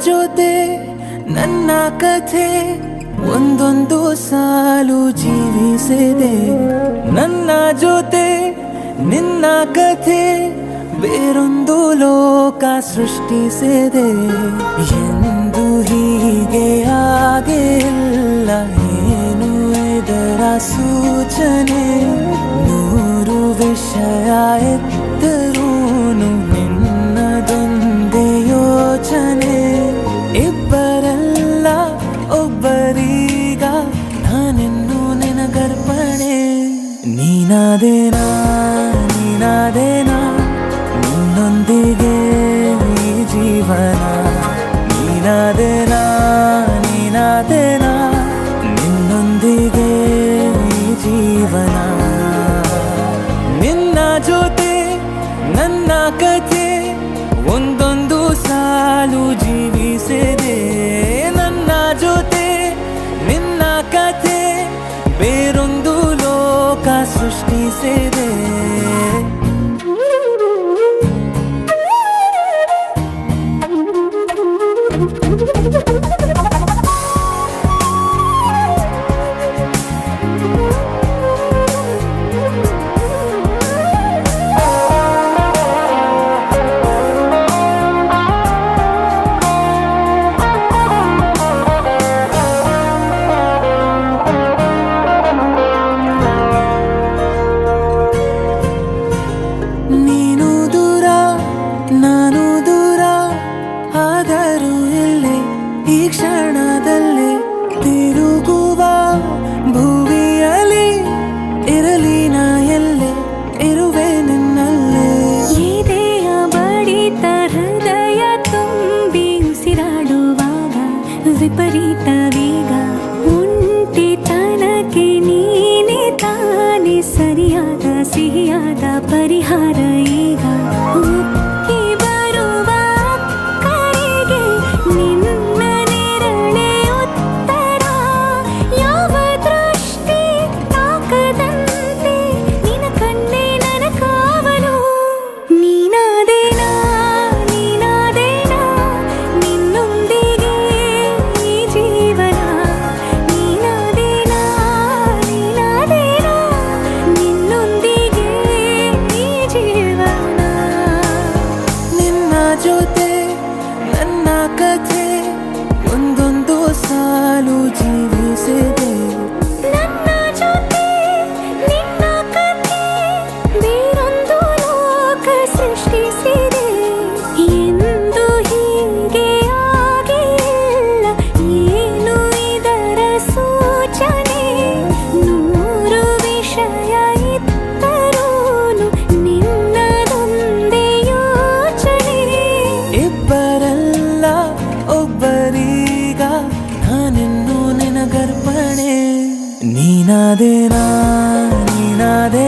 ಜೊತೆ ನನ್ನ ಕಥೆ ಒಂದೊಂದು ಸಾಲು ಜೀವಿಸಿದೆ. ನನ್ನ ಜೊತೆ ನಿನ್ನ ಕಥೆ ಬೇರೊಂದು ಲೋಕ ಸೃಷ್ಟಿಸಿದೆ. ಎಂದು ಹೀಗೆ ಆಗಿಲ್ಲ, ಏನು ಇದರ ಸೂಚನೆ? ನೂರು ವಿಷಯ ಎತ್ತರೂನು ನಿನ್ನದೊಂದೇ ಯೋಚನೆ. ಇಬ್ಬರಲ್ಲ ಒಬ್ಬರೀಗ ನಾನಿನ್ನು ನಿನಗರ್ಪಣೆ. ನೀನಾದೇನಾ ನೀನಾದೇನಾ ನಿನ್ನೊಂದಿಗೆ ಈ ಜೀವನ. ನೀನಾದೇನಾ ನೀನಾದೇನಾ ನಿನ್ನೊಂದಿಗೆ ಈ ಜೀವನ. ನಿನ್ನ ಜೊತೆ ನನ್ನ ಕಥೆ ಒಂದೊಂದು ಸಾಲು ಜೀವಿಸಿದೆ. ನನ್ನ ಜೊತೆ ನಿನ್ನ ಕಥೆ ಬೇರೊಂದು ಲೋಕ ಸೃಷ್ಟಿಸಿದೆ. ನಾನು ದೂರ ಆದರೂ ಇಲ್ಲೇ ಈ ಕ್ಷಣದಲ್ಲೇ ತಿರುಗುವ ಭುವಿಯಲ್ಲಿ ಇರಲಿ ನಾ ಎಲ್ಲೇ ಇರುವೆ ನಿನ್ನಲ್ಲೇ. ಎದೆಯ ಬಡಿತ ಹೃದಯ ತುಂಬಿ ಉಸಿರಾಡುವಾಗ ವಿಪರೀತ ವೇಗ. ಒಂಟಿತನಕ್ಕೆ ನೀನೆ ತಾನೆ ಸರಿಯಾದ ಸಿಹಿಯಾದ ಪರಿಹಾರ ಈಗ. ಜೊತೆ ನನ್ನ ಕಥೆ ಒಂದೊಂದು ಸಾಲು ಜೀವಿಸಿದೆ. ನನ್ನ ಜೊತೆ ನಿನ್ನ ಕಥೆ ಬೇರೊಂದು ಲೋಕ ಸೃಷ್ಟಿಸಿದೆ. ಎಂದು ಹೀಗೆ ಆಗಿಲ್ಲ, ಏನು ಇದರ ಸೂಚನೆ? ನೂರು ವಿಷಯ ಇತ್ತರೂನು ನಿನ್ನದೊಂದೇ ಯೋಚನೆ. ಇಬ್ಬರಲ್ಲ ಒಬ್ಬರೀಗ ನಾನಿನ್ನು ನಿನಗರ್ಪಣೆ. ನೀನಾದೇನಾ ನೀನಾದೇ